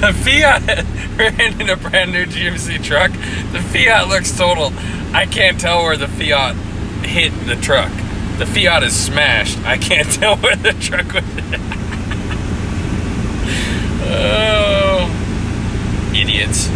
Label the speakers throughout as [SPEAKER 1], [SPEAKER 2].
[SPEAKER 1] The Fiat ran in a brand new GMC truck. The Fiat looks totaled. I can't tell where the Fiat hit the truck. The Fiat is smashed. I can't tell where the truck was. Oh, idiots.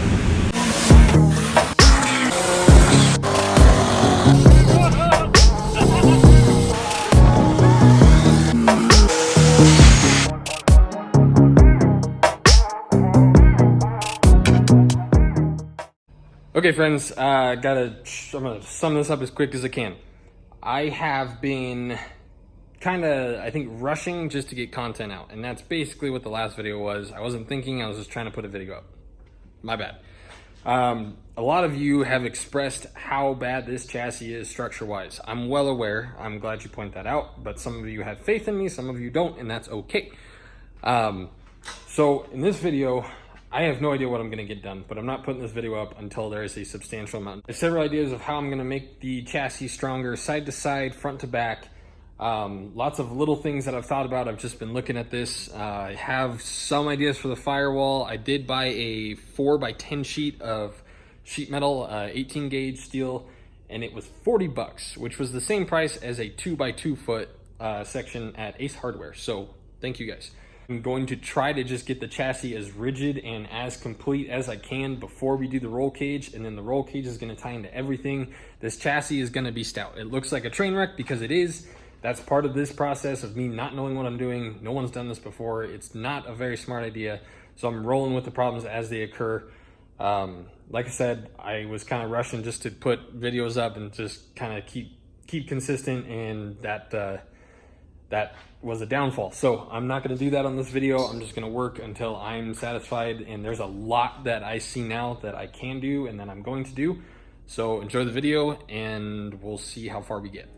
[SPEAKER 1] Okay, friends, I'm gonna sum this up as quick as I can. I have been kind of, I think, rushing just to get content out, and that's basically what the last video was. I wasn't thinking, I was just trying to put a video up. My bad. A lot of you have expressed how bad this chassis is structure-wise. I'm well aware. I'm glad you point that out, but some of you have faith in me, some of you don't, and that's okay. So in this video, I have no idea what I'm going to get done, but I'm not putting this video up until there is a substantial amount. I have several ideas of how I'm going to make the chassis stronger, side to side, front to back. Lots of little things that I've thought about. I've just been looking at this. I have some ideas for the firewall. I did buy a 4x10 sheet of sheet metal, 18 gauge steel, and it was 40 bucks, which was the same price as a 2x2 foot section at Ace Hardware. So thank you guys. I'm going to try to just get the chassis as rigid and as complete as I can before we do the roll cage, and then the roll cage is going to tie into everything. This chassis is going to be stout. It looks like a train wreck because it is. That's part of this process of me not knowing what I'm doing. No one's done this before. It's not a very smart idea, so I'm rolling with the problems as they occur. Like I said, I was kind of rushing just to put videos up and just kind of keep consistent, and that was a downfall. So I'm not going to do that on this video. I'm just going to work until I'm satisfied, and there's a lot that I see now that I can do and that I'm going to do. So enjoy the video, and we'll see how far we get.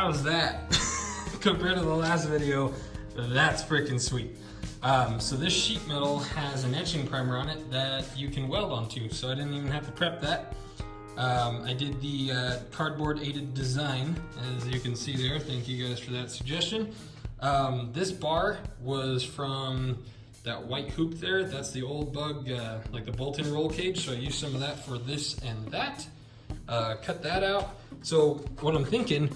[SPEAKER 1] how's that? Compared to the last video, that's freaking sweet. So this sheet metal has an etching primer on it that you can weld onto, so I didn't even have to prep that. I did the cardboard aided design, as you can see there. Thank you guys for that suggestion. This bar was from that white hoop there. That's the old bug, like the bolt-in roll cage, so I used some of that for this and that. Cut that out. So what I'm thinking,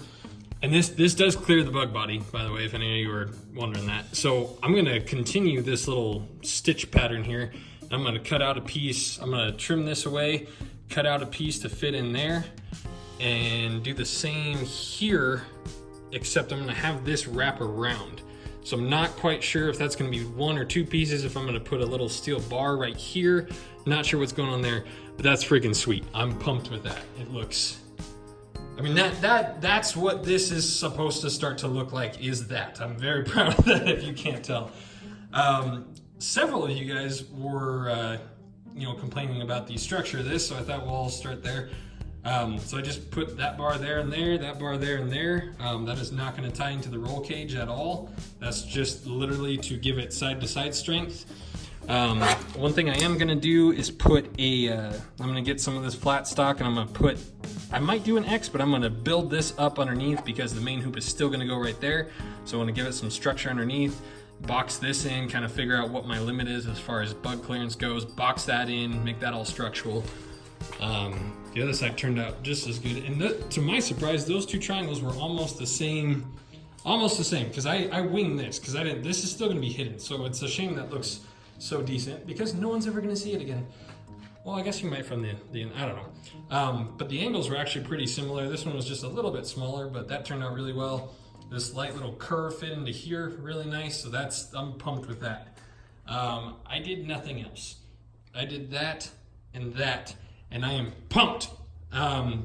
[SPEAKER 1] and this does clear the bug body, by the way, if any of you were wondering that. So I'm gonna continue this little stitch pattern here. I'm gonna cut out a piece, I'm gonna trim this away, cut out a piece to fit in there, and do the same here, except I'm gonna have this wrap around. So I'm not quite sure if that's gonna be 1 or 2 pieces, if I'm gonna put a little steel bar right here. Not sure what's going on there, but that's freaking sweet. I'm pumped with that. It looks, I mean, that's what this is supposed to start to look like, is that. I'm very proud of that, if you can't tell. Several of you guys were, complaining about the structure of this, so I thought we'll all start there. So I just put that bar there and there, that bar there and there. That is not gonna tie into the roll cage at all. That's just literally to give it side-to-side strength. One thing I am gonna do is put I'm gonna get some of this flat stock and I'm gonna put, I might do an X, but I'm gonna build this up underneath because the main hoop is still gonna go right there. So I wanna give it some structure underneath, box this in, kind of figure out what my limit is as far as bug clearance goes, box that in, make that all structural. The other side turned out just as good. And to my surprise, those two triangles were almost the same, because I winged this, because this is still gonna be hidden. So it's a shame that looks so decent, because no one's ever gonna see it again. Well, I guess you might from the I don't know. But the angles were actually pretty similar. This one was just a little bit smaller, but that turned out really well. This light little curve fit into here, really nice. So I'm pumped with that. I did nothing else. I did that, and I am pumped. I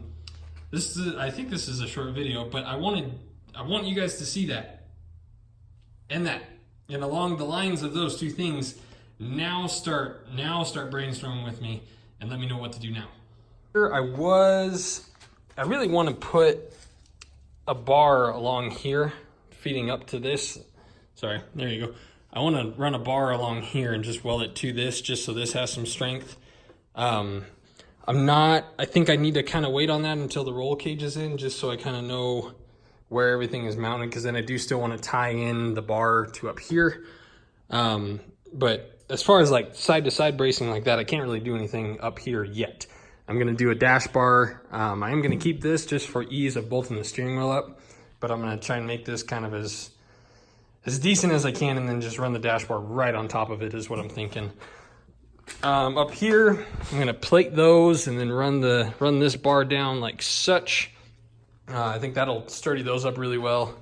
[SPEAKER 1] think this is a short video, but I want you guys to see that. And along the lines of those two things, now start brainstorming with me and let me know what to do now. Here I really want to put a bar along here feeding up to this. Sorry, there you go. I want to run a bar along here and just weld it to this, just so this has some strength. I think I need to kind of wait on that until the roll cage is in, just so I kind of know where everything is mounted, because then I do still want to tie in the bar to up here. But as far as like side to side bracing like that, I can't really do anything up here yet. I'm gonna do a dash bar. I am gonna keep this just for ease of bolting the steering wheel up, but I'm gonna try and make this kind of as decent as I can, and then just run the dash bar right on top of it is what I'm thinking. Up here, I'm gonna plate those and then run this bar down like such. I think that'll sturdy those up really well.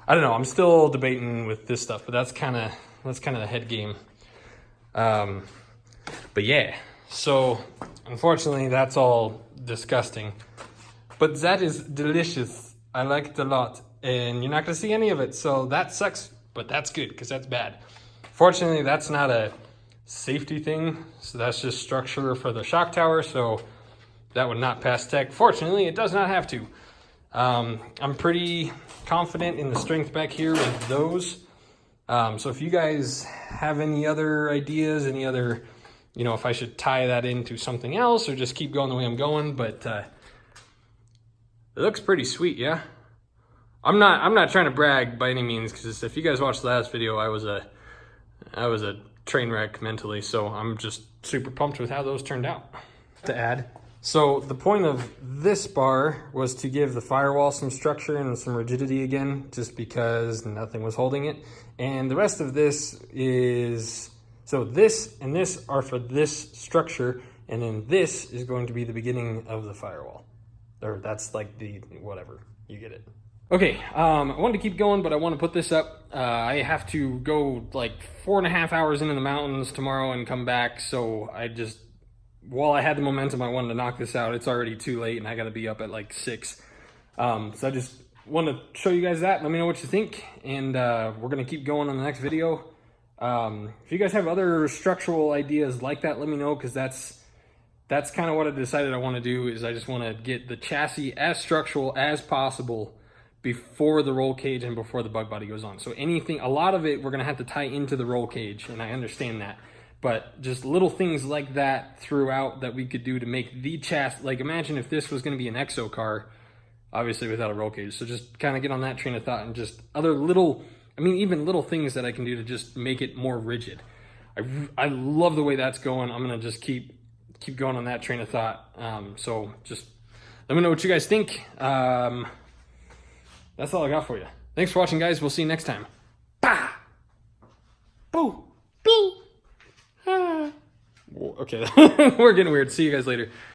[SPEAKER 1] I don't know, I'm still debating with this stuff, but that's kind of the head game. But yeah, so unfortunately that's all disgusting, but that is delicious. I like it a lot, and you're not gonna see any of it, so that sucks, but that's good, because that's bad. Fortunately, that's not a safety thing, so that's just structure for the shock tower, so that would not pass tech. Fortunately, it does not have to. I'm pretty confident in the strength back here with those. So if you guys have any other ideas, any other, if I should tie that into something else or just keep going the way I'm going, but it looks pretty sweet, yeah. I'm not trying to brag by any means, because if you guys watched the last video, I was a train wreck mentally, so I'm just super pumped with how those turned out. To add, so the point of this bar was to give the firewall some structure and some rigidity again, just because nothing was holding it. And the rest of this is, so this and this are for this structure, and then this is going to be the beginning of the firewall. Or that's like the, whatever, you get it. Okay, I wanted to keep going, but I want to put this up. I have to go like 4.5 hours into the mountains tomorrow and come back, so while I had the momentum, I wanted to knock this out. It's already too late, and I got to be up at like 6. So I just want to show you guys that. Let me know what you think, and we're going to keep going on the next video. If you guys have other structural ideas like that, let me know, because that's kind of what I decided I want to do, is I just want to get the chassis as structural as possible before the roll cage and before the bug body goes on. So anything, a lot of it, we're gonna have to tie into the roll cage, and I understand that. But just little things like that throughout that we could do to make the chassis, like imagine if this was gonna be an exo car, obviously without a roll cage. So just kind of get on that train of thought and just other little, I mean, even little things that I can do to just make it more rigid. I love the way that's going. I'm gonna just keep going on that train of thought. So just let me know what you guys think. That's all I got for you. Thanks for watching, guys. We'll see you next time. Bah! Boo! Boo! Ah. Okay, we're getting weird. See you guys later.